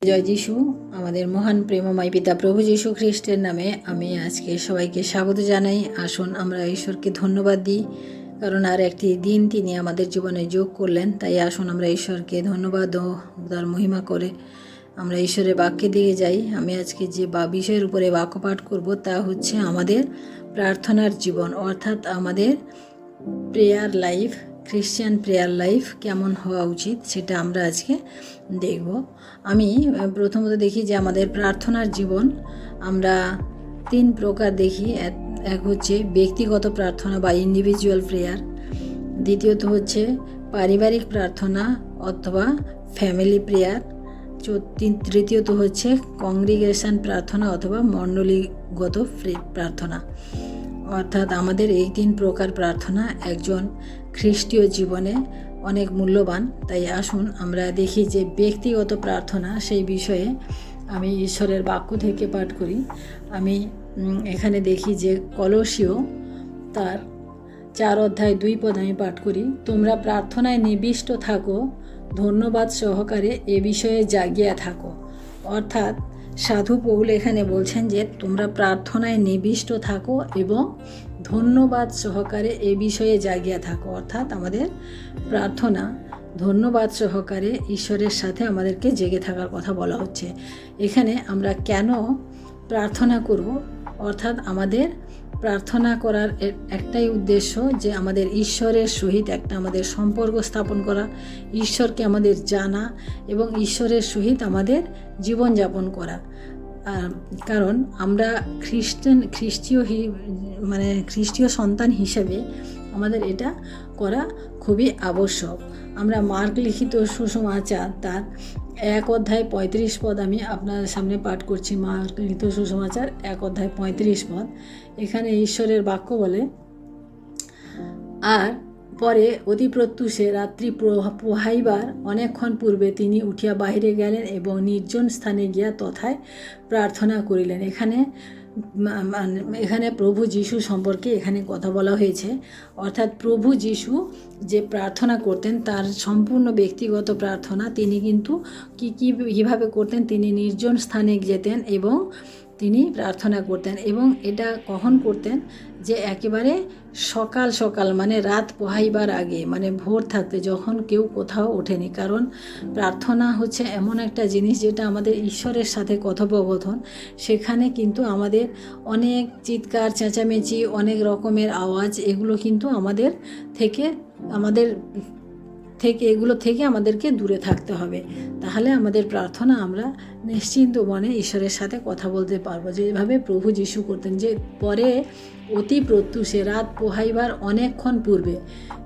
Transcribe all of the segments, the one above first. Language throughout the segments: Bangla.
জয় যিশু। আমাদের মহান প্রেমময় পিতা প্রভু যীশু খ্রিস্টের নামে আমি আজকে সবাইকে স্বাগত জানাই। আসুন আমরা ঈশ্বরকে ধন্যবাদ দিই, কারণ আর একটি দিন তিনি আমাদের জীবনে যোগ করলেন। তাই আসুন আমরা ঈশ্বরকে ধন্যবাদ ও তার মহিমা করে আমরা ঈশ্বরের বাক্যের দিকে যাই। আমি আজকে যে বিষয়ের উপরে বাক্য পাঠ করব তা হচ্ছে আমাদের প্রার্থনার জীবন, অর্থাৎ আমাদের prayer life, Christian prayer life কেমন হওয়া উচিত সেটা আমরা আজকে দেখব। আমি প্রথমত দেখি যে আমাদের প্রার্থনার জীবন আমরা 3 প্রকার দেখি। এক হচ্ছে ব্যক্তিগত প্রার্থনা বা ইন্ডিভিজুয়াল প্রেয়ার, দ্বিতীয়ত হচ্ছে পারিবারিক প্রার্থনা অথবা ফ্যামিলি প্রেয়ার, তৃতীয়ত হচ্ছে কংগ্রিগেশন প্রার্থনা অথবা মণ্ডলীগত প্রার্থনা। অর্থাৎ আমাদের এই 3 প্রকার প্রার্থনা একজন খ্রিস্টীয় জীবনে অনেক মূল্যবান। তাই আসুন আমরা দেখি যে ব্যক্তিগত প্রার্থনা সেই বিষয়ে আমি ঈশ্বরের বাক্য থেকে পাঠ করি। আমি এখানে দেখি যে কলসীয় তার 4 অধ্যায় 2 পদ আমি পাঠ করি। তোমরা প্রার্থনায় নিবিষ্ট থাকো, ধন্যবাদ সহকারে এ বিষয়ে জাগিয়া থাকো। অর্থাৎ সাধু পৌল এখানে বলছেন যে তোমরা প্রার্থনায় নিবিষ্ট থাকো এবং ধন্যবাদ সহকারে এ বিষয়ে জাগিয়া থাকো। অর্থাৎ আমাদের প্রার্থনা ধন্যবাদ সহকারে ঈশ্বরের সাথে আমাদেরকে জেগে থাকার কথা বলা হচ্ছে। এখানে আমরা কেন প্রার্থনা করব, অর্থাৎ আমাদের প্রার্থনা করার একটাই উদ্দেশ্য যে আমাদের ঈশ্বরের সহিত একটা আমাদের সম্পর্ক স্থাপন করা, ঈশ্বরকে আমাদের জানা এবং ঈশ্বরের সহিত আমাদের জীবনযাপন করা। কারণ আমরা খ্রিস্টীয় সন্তান হিসেবে আমাদের এটা করা খুবই আবশ্যক। আমরা মার্ক লিখিত সুসমাচার তার 1 অধ্যায় 35 পদ আমি আপনার সামনে পাঠ করছি। মার্ক লিখিত সুসমাচার 1 অধ্যায় 35 পদ। এখানে ঈশ্বরের বাক্য বলে, আর পরে অতি প্রত্যুষে রাত্রি পোহাইবার অনেকক্ষণ পূর্বে তিনি উঠিয়া বাহিরে গেলেন এবং নির্জন স্থানে গিয়া তথায় প্রার্থনা করিলেন। এখানে প্রভু যিশু সম্পর্কে এখানে কথা বলা হয়েছে। অর্থাৎ প্রভু যিশু যে প্রার্থনা করতেন তার সম্পূর্ণ ব্যক্তিগত প্রার্থনা তিনি কিন্তু কীভাবে করতেন, তিনি নির্জন স্থানে যেতেন এবং তিনি প্রার্থনা করতেন। এবং এটা কখন করতেন, যে একেবারে সকাল সকাল মানে রাত পোহাইবার আগে, মানে ভোর থাকতে, যখন কেউ কোথাও ওঠেনি। কারণ প্রার্থনা হচ্ছে এমন একটা জিনিস যেটা আমাদের ঈশ্বরের সাথে কথোপকথন। সেখানে কিন্তু আমাদের অনেক চিৎকার চেঁচামেচি, অনেক রকমের আওয়াজ, এগুলো কিন্তু এগুলো থেকে আমাদেরকে দূরে থাকতে হবে। তাহলে আমাদের প্রার্থনা আমরা নিশ্চিন্ত মনে ঈশ্বরের সাথে কথা বলতে পারবো, যেভাবে প্রভু যিশু করতেন। যে পরে অতি প্রত্যুষে রাত পোহাইবার অনেকক্ষণ পূর্বে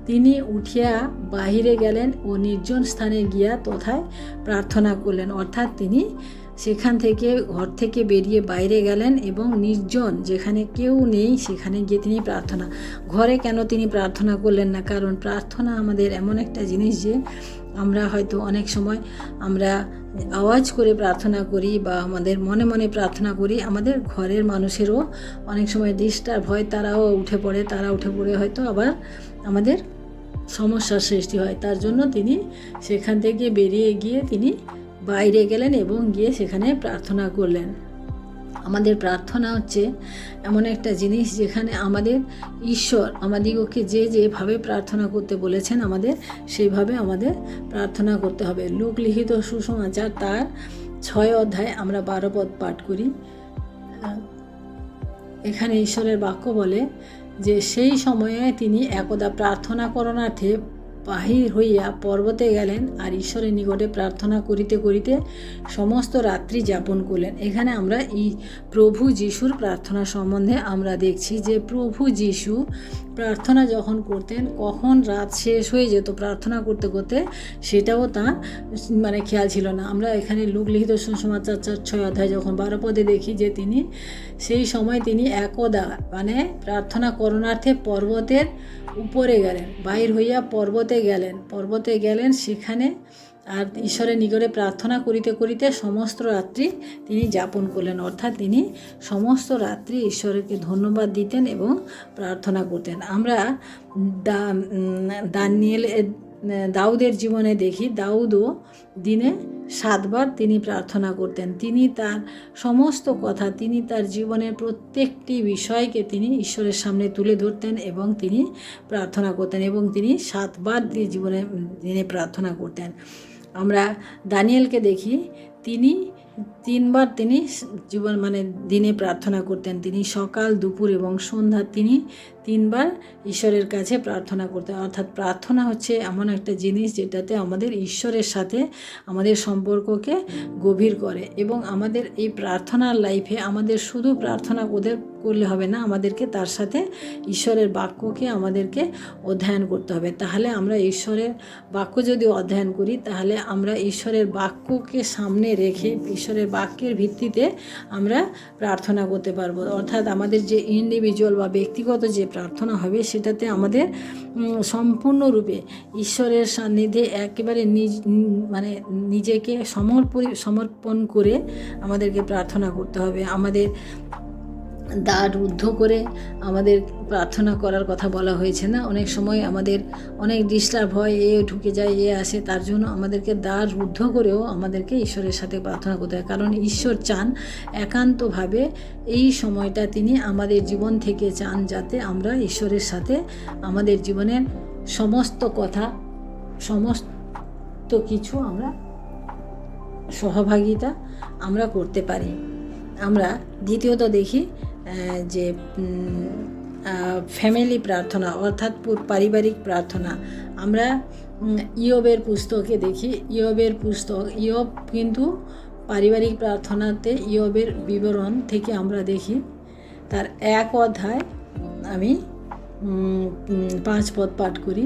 তিনি উঠিয়া বাহিরে গেলেন ও নির্জন স্থানে গিয়া তথায় প্রার্থনা করলেন। অর্থাৎ তিনি সেখান থেকে ঘর থেকে বেরিয়ে বাইরে গেলেন এবং নির্জন, যেখানে কেউ নেই সেখানে গিয়ে তিনি প্রার্থনা। ঘরে কেন তিনি প্রার্থনা করলেন না? কারণ প্রার্থনা আমাদের এমন একটা জিনিস যে আমরা হয়তো অনেক সময় আমরা আওয়াজ করে প্রার্থনা করি বা আমাদের মনে মনে প্রার্থনা করি। আমাদের ঘরের মানুষেরও অনেক সময় ডিস্টার্ব হয়, তারা উঠে পড়ে হয়তো আবার আমাদের সমস্যার সৃষ্টি হয়। তার জন্য তিনি সেখান থেকে বেরিয়ে গিয়ে তিনি বাইরে গেলেন এবং গিয়ে সেখানে প্রার্থনা করলেন। আমাদের প্রার্থনা হচ্ছে এমন একটা জিনিস যেখানে আমাদের ঈশ্বর আমাদিগকে যেভাবে প্রার্থনা করতে বলেছেন আমাদের সেইভাবে আমাদের প্রার্থনা করতে হবে। লূক লিখিত সুসমাচার তার 6 অধ্যায় আমরা 12 পদ পাঠ করি। এখানে ঈশ্বরের বাক্য বলে যে সেই সময়ে তিনি একদা প্রার্থনা করণার্থে বাহির হইয়া পর্বতে গেলেন আর ঈশ্বরের নিকটে প্রার্থনা করিতে করিতে সমস্ত রাত্রি যাপন করলেন। এখানে আমরা প্রভু যিশুর প্রার্থনা সম্বন্ধে আমরা দেখছি যে প্রভু যিশু প্রার্থনা যখন করতেন, কখন রাত শেষ হয়ে যেত প্রার্থনা করতে করতে সেটাও তার খেয়াল ছিল না। আমরা এখানে লূক লিখিত সুসমাচার 6 অধ্যায় যখন 12 পদে দেখি যে তিনি সেই সময় তিনি একদা প্রার্থনা করণার্থে পর্বতের উপরে গেলেন, বাহির হইয়া পর্বতে গেলেন সেখানে আর ঈশ্বরের নিকটে প্রার্থনা করিতে করিতে সমস্ত রাত্রি তিনি যাপন করলেন। অর্থাৎ তিনি সমস্ত রাত্রি ঈশ্বরকে ধন্যবাদ দিতেন এবং প্রার্থনা করতেন। আমরা দাউদের জীবনে দেখি, দাউদও দিনে 7 বার তিনি প্রার্থনা করতেন। তিনি তার সমস্ত কথা, তিনি তার জীবনের প্রত্যেকটি বিষয়কে তিনি ঈশ্বরের সামনে তুলে ধরতেন এবং তিনি প্রার্থনা করতেন এবং তিনি 7 বার দিনে প্রার্থনা করতেন। আমরা দানিয়েলকে দেখি, তিনি 3 বার তিনি দিনে প্রার্থনা করতেন। তিনি সকাল, দুপুর এবং সন্ধ্যা তিনি 3 বার ঈশ্বরের কাছে প্রার্থনা করতেন। অর্থাৎ প্রার্থনা হচ্ছে এমন একটা জিনিস যেটাতে আমাদের ঈশ্বরের সাথে আমাদের সম্পর্ককে গভীর করে এবং আমাদের এই প্রার্থনার লাইফে আমাদের শুধু প্রার্থনা করলে হবে না, আমাদেরকে তার সাথে ঈশ্বরের বাক্যকে আমাদেরকে অধ্যয়ন করতে হবে। তাহলে আমরা ঈশ্বরের বাক্য যদি অধ্যয়ন করি তাহলে আমরা ঈশ্বরের বাক্যকে সামনে রেখে ঈশ্বরের বাক্যের ভিত্তিতে আমরা প্রার্থনা করতে পারবো। অর্থাৎ আমাদের যে ইন্ডিভিজুয়াল বা ব্যক্তিগত যে প্রার্থনা হবে সেটাতে আমাদের সম্পূর্ণরূপে ঈশ্বরের সান্নিধ্যে একেবারে নিজেকে সমর্পণ করে আমাদেরকে প্রার্থনা করতে হবে। আমাদের দ্বার রুদ্ধ করে আমাদের প্রার্থনা করার কথা বলা হয়েছে না? অনেক সময় আমাদের অনেক ডিস্টার্ব হয়, এ ঢুকে যায়, এ আসে, তার জন্য আমাদেরকে দ্বার রুদ্ধ করেও আমাদেরকে ঈশ্বরের সাথে প্রার্থনা করতে হয়। কারণ ঈশ্বর চান একান্তভাবে এই সময়টা তিনি আমাদের জীবন থেকে চান, যাতে আমরা ঈশ্বরের সাথে আমাদের জীবনের সমস্ত কথা, সমস্ত কিছু আমরা সহভাগিতা আমরা করতে পারি। আমরা দ্বিতীয়ত দেখি যে ফ্যামিলি প্রার্থনা অর্থাৎ পারিবারিক প্রার্থনা। আমরা ইয়োবের পুস্তকে দেখি, ইয়োব কিন্তু পারিবারিক প্রার্থনাতে ইয়োবের বিবরণ থেকে আমরা দেখি তার 1 অধ্যায়, আমি 5 পদ পাঠ করি।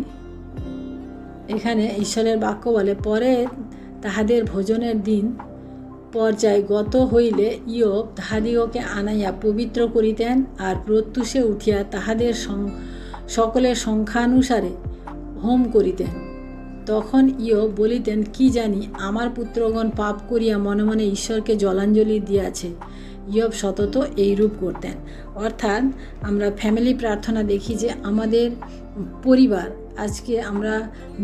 এখানে ঈশ্বরের বাক্য বলে, পরে তাহাদের ভোজনের দিন পর্যায় গত হইলে ইয়োব তাহাদিগকে আনাইয়া পবিত্র করিতেন, আর প্রত্যুষে উঠিয়া তাহাদের সকলের সংখ্যানুসারে হোম করিতেন। তখন ইয়োব বলিতেন, কি জানি আমার পুত্রগণ পাপ করিয়া মনে মনে ঈশ্বরকে জলাঞ্জলি দিয়াছে। ইয়োব সতত এইরূপ করতেন। অর্থাৎ আমরা ফ্যামিলি প্রার্থনা দেখি যে আমাদের পরিবার, আজকে আমরা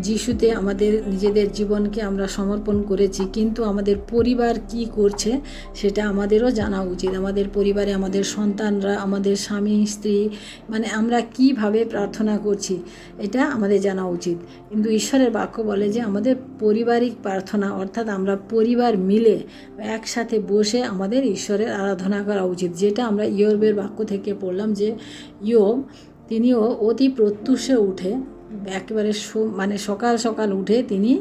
যিশুতে আমাদের নিজেদের জীবনকে আমরা সমর্পণ করেছি, কিন্তু আমাদের পরিবার কি করছে সেটা আমাদেরও জানা উচিত। আমাদের পরিবারে আমাদের সন্তানরা, আমাদের স্বামী স্ত্রী, আমরা কিভাবে প্রার্থনা করছি এটা আমাদের জানা উচিত। কিন্তু ঈশ্বরের বাক্য বলে যে আমাদের পারিবারিক প্রার্থনা অর্থাৎ আমরা পরিবার মিলে একসাথে বসে আমাদের ঈশ্বরের আরাধনা করা উচিত। যেটা আমরা ইয়োবের বাক্য থেকে পড়লাম যে ইয়োব তিনিও অতি প্রত্যুষে উঠে একেবারে সকাল সকাল উঠে তিনি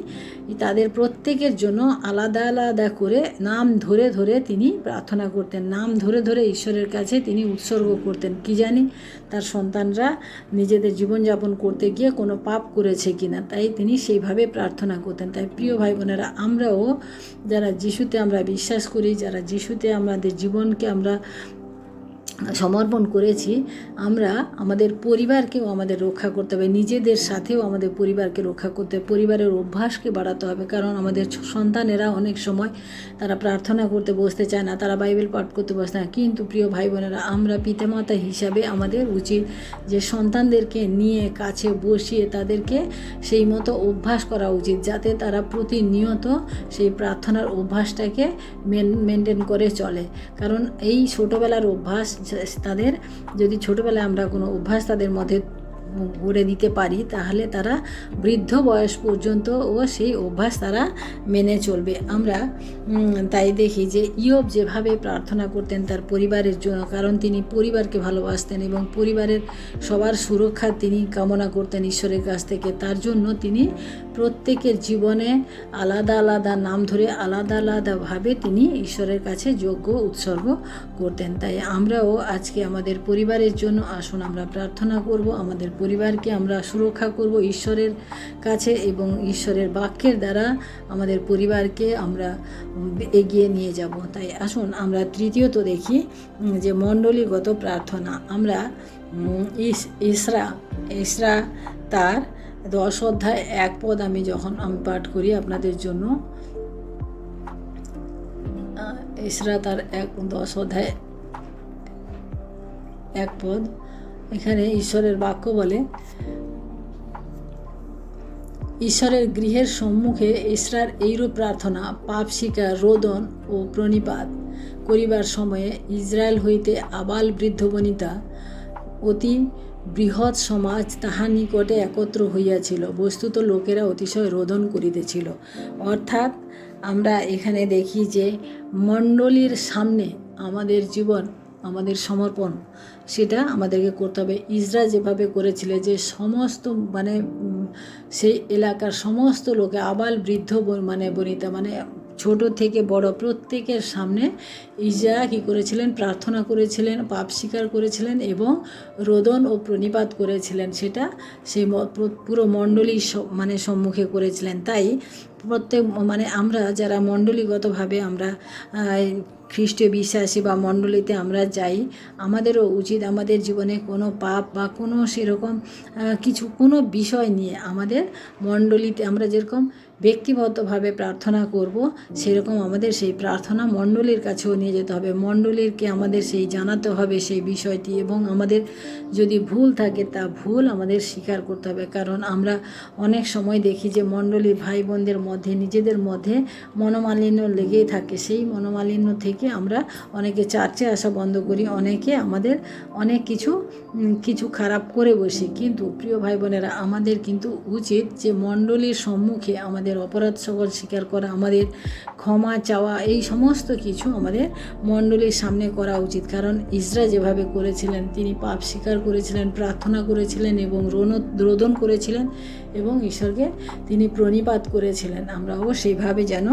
তাদের প্রত্যেকের জন্য আলাদা আলাদা করে নাম ধরে ধরে তিনি প্রার্থনা করতেন, নাম ধরে ধরে ঈশ্বরের কাছে তিনি উৎসর্গ করতেন। কি জানি তার সন্তানরা নিজেদের জীবনযাপন করতে গিয়ে কোনো পাপ করেছে কিনা, তাই তিনি সেইভাবে প্রার্থনা করতেন। তাই প্রিয় ভাই বোনেরা, আমরাও যারা যিশুতে আমরা বিশ্বাস করি, যারা যিশুতে আমাদের জীবনকে আমরা সমর্পণ করেছি, আমরা আমাদের পরিবারকেও আমাদের রক্ষা করতে হবে, নিজেদের সাথেও আমাদের পরিবারকে রক্ষা করতে হবে, পরিবারের অভ্যাসকে বাড়াতে হবে। কারণ আমাদের সন্তানেরা অনেক সময় তারা প্রার্থনা করতে বসতে চায় না, তারা বাইবেল পাঠ করতে বসতে না। কিন্তু প্রিয় ভাই বোনেরা, আমরা পিতামাতা হিসাবে আমাদের উচিত যে সন্তানদেরকে নিয়ে কাছে বসিয়ে তাদেরকে সেই মতো অভ্যাস করা উচিত, যাতে তারা প্রতিনিয়ত সেই প্রার্থনার অভ্যাসটাকে মেনটেন করে চলে। কারণ এই ছোটোবেলার অভ্যাস, তাদের যদি ছোটোবেলায় আমরা কোনো অভ্যাস তাদের মধ্যে গড়ে দিতে পারি, তাহলে তারা বৃদ্ধ বয়স পর্যন্ত সেই অভ্যাস তারা মেনে চলবে। আমরা তাই দেখি যে ইয়োব যেভাবে প্রার্থনা করতেন তার পরিবারের জন্য, কারণ তিনি পরিবারকে ভালোবাসতেন এবং পরিবারের সবার সুরক্ষা তিনি কামনা করতেন ঈশ্বরের কাছ থেকে। তার জন্য তিনি প্রত্যেকের জীবনে আলাদা আলাদা নাম ধরে আলাদা আলাদাভাবে তিনি ঈশ্বরের কাছে যজ্ঞ উৎসর্গ করতেন। তাই আমরাও আজকে আমাদের পরিবারের জন্য আসুন আমরা প্রার্থনা করব, আমাদের পরিবারকে আমরা সুরক্ষা করব ঈশ্বরের কাছে এবং ঈশ্বরের বাক্যের দ্বারা আমাদের পরিবারকে আমরা এগিয়ে নিয়ে যাব। তাই আসুন আমরা তৃতীয়ত দেখি যে মণ্ডলীগত প্রার্থনা। আমরা ইসরা তার 10 অধ্যায় 1 পদ আমি পাঠ করি আপনাদের জন্য। ইসরা তার 10 অধ্যায় 1 পদ। এখানে ঈশ্বরের বাক্য বলে, ঈশ্বরের গৃহের সম্মুখে এসরার এইরূপ প্রার্থনা, পাপ স্বীকার, রোদন ও প্রণিপাত করিবার সময়ে ইসরায়েল হইতে আবাল বৃদ্ধ বনিতা অতি বৃহৎ সমাজ তাহার নিকটে একত্র হইয়াছিল। বস্তুত লোকেরা অতিশয় রোদন করিতেছিল। অর্থাৎ আমরা এখানে দেখি যে মণ্ডলীর সামনে আমাদের জীবন, আমাদের সমর্পণ, সেটা আমাদেরকে করতে হবে। ইসরা যেভাবে করেছিল, যে সমস্ত সেই এলাকার সমস্ত লোকে আবাল বৃদ্ধ বনিতা ছোট থেকে বড় প্রত্যেকের সামনে ইসরা কী করেছিলেন? প্রার্থনা করেছিলেন, পাপ স্বীকার করেছিলেন এবং রোদন ও প্রণিপাত করেছিলেন। সেটা সেই পুরো মণ্ডলীর সম্মুখে করেছিলেন। তাই প্রত্যেক আমরা যারা মণ্ডলীগতভাবে আমরা খ্রিস্টীয় বিশ্বাসী বা মণ্ডলীতে আমরা যাই, আমাদেরও উচিত আমাদের জীবনে কোনো পাপ বা কোনো সেরকম কোনো বিষয় নিয়ে আমাদের মণ্ডলীতে আমরা যেরকম ব্যক্তিগতভাবে প্রার্থনা করব, সেরকম আমাদের সেই প্রার্থনা মণ্ডলীর কাছেও নিয়ে যেতে হবে। মণ্ডলীরকে আমাদের সেই জানাতে হবে সেই বিষয়টি, এবং আমাদের যদি ভুল থাকে তা ভুল আমাদের স্বীকার করতে হবে। কারণ আমরা অনেক সময় দেখি যে মণ্ডলীর ভাই বোনদের মধ্যে নিজেদের মধ্যে মনোমালিন্য লেগেই থাকে। সেই মনোমালিন্য থেকে আমরা অনেকে চার্চে আসা বন্ধ করি, অনেকে আমাদের অনেক কিছু খারাপ করে বসি। কিন্তু প্রিয় ভাই বোনেরা, আমাদের কিন্তু উচিত যে মণ্ডলীর সম্মুখে আমাদের অপরাধ সকল স্বীকার করা, আমাদের ক্ষমা চাওয়া, এই সমস্ত কিছু আমাদের মণ্ডলীর সামনে করা উচিত। কারণ ইসরা যেভাবে করেছিলেন, তিনি পাপ স্বীকার করেছিলেন, প্রার্থনা করেছিলেন এবং রোদন করেছিলেন এবং ঈশ্বরকে তিনি প্রণিপাত করেছিলেন। আমরাও সেইভাবে যেন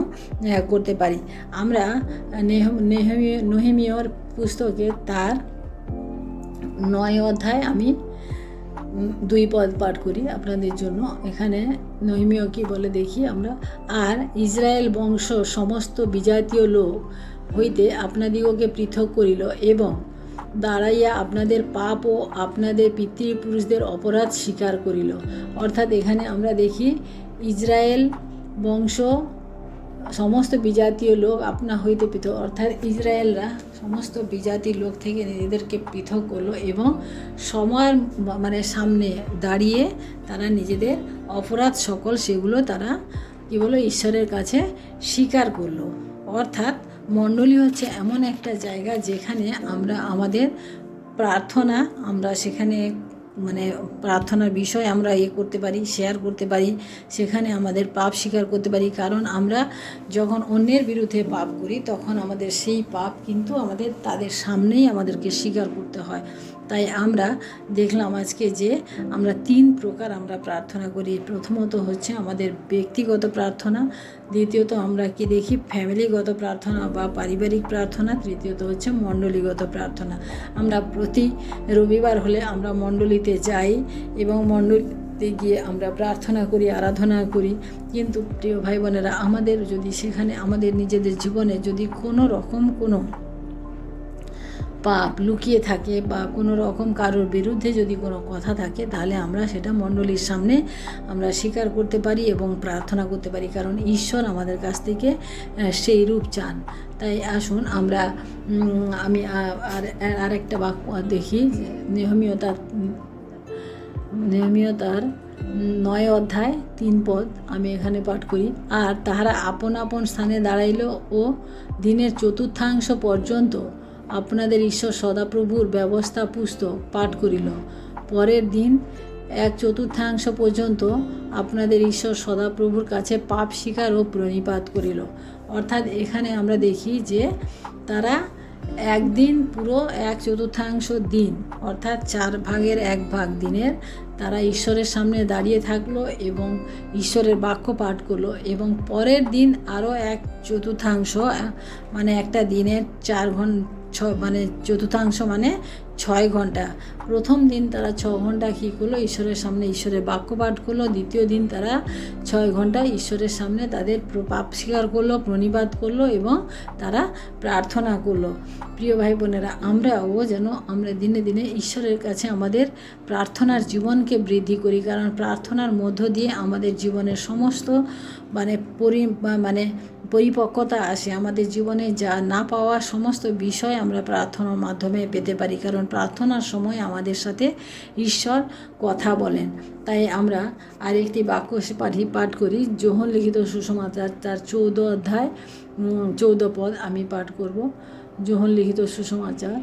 করতে পারি। আমরা নেহেমিয়ার পুস্তকে তার 9 অধ্যায় আমি 2 পদ পাঠ করি আপনাদের জন্য। এখানে নেহেমিয়া কি বলে দেখি আমরা। আর ইসরায়েল বংশ সমস্ত বিজাতীয় লোক হইতে আপনাদিগকে পৃথক করিল এবং দাঁড়াইয়া আপনাদের পাপ ও আপনাদের পিতৃপুরুষদের অপরাধ স্বীকার করিল। অর্থাৎ এখানে আমরা দেখি ইসরায়েল বংশ সমস্ত বিজাতীয় লোক আপনা হইতে পৃথক, অর্থাৎ ইসরায়েলরা সমস্ত বিজাতির লোক থেকে নিজেদেরকে পৃথক করলো এবং সময়ের সামনে দাঁড়িয়ে তারা নিজেদের অপরাধ সকল সেগুলো তারা কী বলো ঈশ্বরের কাছে স্বীকার করলো। অর্থাৎ মণ্ডলী হচ্ছে এমন একটা জায়গা যেখানে আমরা আমাদের প্রার্থনা, আমরা সেখানে প্রার্থনার বিষয় আমরা করতে পারি, শেয়ার করতে পারি, সেখানে আমাদের পাপ স্বীকার করতে পারি। কারণ আমরা যখন অন্যের বিরুদ্ধে পাপ করি তখন আমাদের সেই পাপ কিন্তু তাদের সামনেই আমাদেরকে স্বীকার করতে হয়। তাই আমরা দেখলাম আজকে যে আমরা 3 প্রকার আমরা প্রার্থনা করি। প্রথমত হচ্ছে আমাদের ব্যক্তিগত প্রার্থনা, দ্বিতীয়ত আমরা কি দেখি ফ্যামিলিগত প্রার্থনা বা পারিবারিক প্রার্থনা, তৃতীয়ত হচ্ছে মণ্ডলীগত প্রার্থনা। আমরা প্রতি রবিবার হলে আমরা মণ্ডলীতে যাই এবং মণ্ডলীতে গিয়ে আমরা প্রার্থনা করি, আরাধনা করি। কিন্তু প্রিয় ভাই বোনেরা, আমাদের যদি সেখানে আমাদের নিজেদের জীবনে যদি কোনো রকম কোনো পাপ লুকিয়ে থাকে বা কোনো রকম কারোর বিরুদ্ধে যদি কোনো কথা থাকে, তাহলে আমরা সেটা মণ্ডলীর সামনে আমরা স্বীকার করতে পারি এবং প্রার্থনা করতে পারি। কারণ ঈশ্বর আমাদের কাছ থেকে সেই রূপ চান। তাই আসুন আমি আরেকটা বাক্য দেখি। নেহেমিয়া তার 9 অধ্যায় 3 পদ আমি এখানে পাঠ করি। আর তাহারা আপন আপন স্থানে দাঁড়াইল ও দিনের চতুর্থাংশ পর্যন্ত আপনাদের ঈশ্বর সদাপ্রভুর ব্যবস্থা পুস্তক পাঠ করিল। পরের দিন 1/4 পর্যন্ত আপনাদের ঈশ্বর সদাপ্রভুর কাছে পাপ স্বীকার ও প্রণিপাত করিল। অর্থাৎ এখানে আমরা দেখি যে তারা একদিন পুরো 1/4 দিন, অর্থাৎ 4 ভাগের 1 ভাগ দিনের তারা ঈশ্বরের সামনে দাঁড়িয়ে থাকলো এবং ঈশ্বরের বাক্য পাঠ করলো। এবং পরের দিন আরও 1/4 একটা দিনের 4 ঘন্টা, চতুর্থাংশ 6 ঘন্টা। প্রথম দিন তারা 6 ঘন্টা কী করলো? ঈশ্বরের সামনে ঈশ্বরের বাক্য পাঠ করলো। দ্বিতীয় দিন তারা 6 ঘন্টা ঈশ্বরের সামনে তাদের পাপ স্বীকার করলো, প্রণিপাত করলো এবং তারা প্রার্থনা করলো। প্রিয় ভাই বোনেরা, আমরাও যেন আমরা দিনে দিনে ঈশ্বরের কাছে আমাদের প্রার্থনার জীবনকে বৃদ্ধি করি। কারণ প্রার্থনার মধ্য দিয়ে আমাদের জীবনের সমস্ত পরিপক্কতা আসে, আমাদের জীবনে যা না পাওয়া সমস্ত বিষয় আমরা প্রার্থনার মাধ্যমে পেতে পারি, কারণ প্রার্থনার সময় আমাদের সাথে ঈশ্বর কথা বলেন। তাই আমরা আরেকটি বাক্য পাঠ করি, যোহন লিখিত সুসমাচার তার 14 অধ্যায় 14 পদ আমি পাঠ করব। যোহন লিখিত সুসমাচার,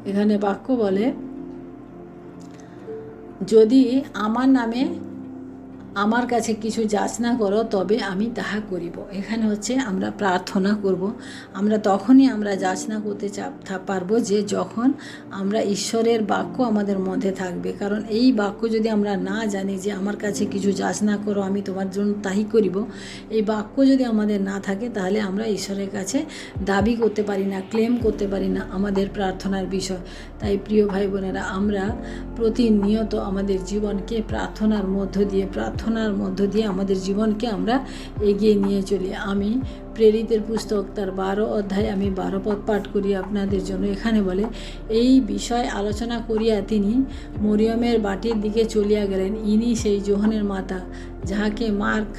এখানে বাক্য বলে, যদি আমার নামে আমার কাছে কিছু যাচনা করো তবে আমি তাহা করিব। এখানে হচ্ছে আমরা প্রার্থনা করব, আমরা তখনই আমরা যাচনা করতে পারবো যে যখন আমরা ঈশ্বরের বাক্য আমাদের মধ্যে থাকবে। কারণ এই বাক্য যদি আমরা না জানি যে আমার কাছে কিছু যাচনা করো আমি তোমার জন্য তাই করিব, এই বাক্য যদি আমাদের না থাকে তাহলে আমরা ঈশ্বরের কাছে দাবি করতে পারি না, ক্লেম করতে পারি না আমাদের প্রার্থনার বিষয়। তাই প্রিয় ভাই বোনেরা, আমরা প্রতিনিয়ত আমাদের জীবনকে প্রার্থনার মধ্য দিয়ে আমাদের জীবনকে আমরা এগিয়ে নিয়ে চলি। আমি প্রেরিতের পুস্তক তার 12 অধ্যায় আমি 12 পদ পাঠ করি আপনাদের জন্য। এখানে বলে, এই বিষয় আলোচনা করিয়া তিনি মরিয়মের বাটির দিকে চলিয়া গেলেন। ইনি সেই যোহনের মাতা, যাহাকে মার্ক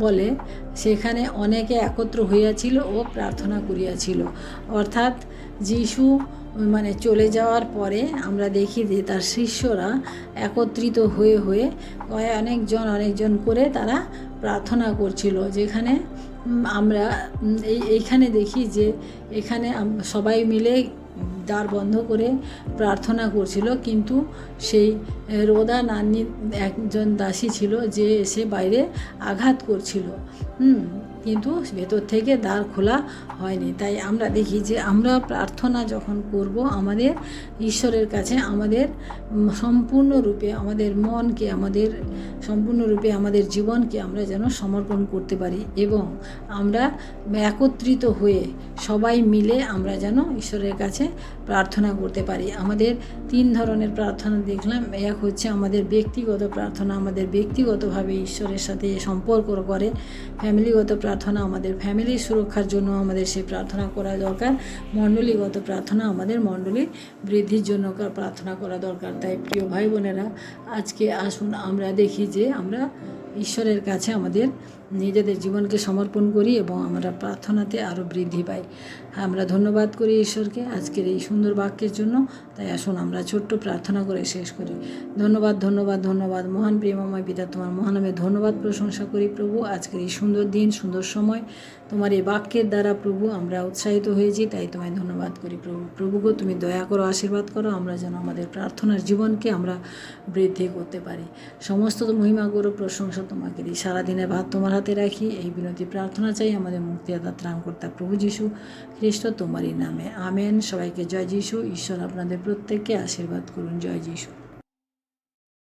বলে। সেখানে অনেকে একত্র হইয়াছিল ও প্রার্থনা করিয়াছিল। অর্থাৎ যিশু চলে যাওয়ার পরে আমরা দেখি যে তার শিষ্যরা একত্রিত হয়ে অনেকজন করে তারা প্রার্থনা করছিল। যেখানে আমরা এইখানে দেখি যে এখানে সবাই মিলে দ্বার বন্ধ করে প্রার্থনা করছিল, কিন্তু সেই রোদা নান্নি একজন দাসী ছিল যে এসে বাইরে আঘাত করছিল, কিন্তু ভেতর থেকে দ্বার খোলা হয়নি। তাই আমরা দেখি যে আমরা প্রার্থনা যখন করব আমাদের ঈশ্বরের কাছে আমাদের সম্পূর্ণরূপে আমাদের মনকে, সম্পূর্ণরূপে আমাদের জীবনকে আমরা যেন সমর্পণ করতে পারি, এবং আমরা একত্রিত হয়ে সবাই মিলে আমরা যেন ঈশ্বরের কাছে প্রার্থনা করতে পারি। আমাদের 3 ধরনের প্রার্থনা দেখলাম। এক হচ্ছে আমাদের ব্যক্তিগত প্রার্থনা, আমাদের ব্যক্তিগতভাবে ঈশ্বরের সাথে সম্পর্ক করে। ফ্যামিলিগত প্রার্থনা, আমাদের ফ্যামিলির সুরক্ষার জন্য আমাদের সেই প্রার্থনা করা দরকার। মণ্ডলীগত প্রার্থনা, আমাদের মণ্ডলীর বৃদ্ধির জন্য প্রার্থনা করা দরকার। তাই প্রিয় ভাই বোনেরা, আজকে আসুন আমরা দেখি যে আমরা ঈশ্বরের কাছে আমাদের নিজেদের জীবনকে সমর্পণ করি এবং আমরা প্রার্থনাতে আরও বৃদ্ধি পাই। আমরা ধন্যবাদ করি ঈশ্বরকে আজকের এই সুন্দর বাক্যের জন্য। তাই আসুন আমরা ছোট্ট প্রার্থনা করে শেষ করি। ধন্যবাদ ধন্যবাদ ধন্যবাদ মহান প্রেমময় পিতা, তোমার মহানামে ধন্যবাদ প্রশংসা করি প্রভু। আজকের এই সুন্দর দিন, সুন্দর সময় তোমার এই বাক্যের দ্বারা প্রভু আমরা উৎসাহিত হয়েছি, তাই তোমায় ধন্যবাদ করি প্রভু। প্রভুকে তুমি দয়া করো, আশীর্বাদ করো, আমরা যেন আমাদের প্রার্থনার জীবনকে আমরা বৃদ্ধি করতে পারি। সমস্ত মহিমা করো, প্রশংসা তোমাকে দিই। সারাদিনের ভাত তোমার হাতে রাখি, এই বিনতি প্রার্থনা চাই আমাদের মুক্তিদাতা ত্রাণকর্তা প্রভু যীশু খ্রিস্ট তোমারই নামে, আমেন। সবাইকে জয় যীশু। ঈশ্বর আপনাদের প্রত্যেককে আশীর্বাদ করুন। জয় যীশু।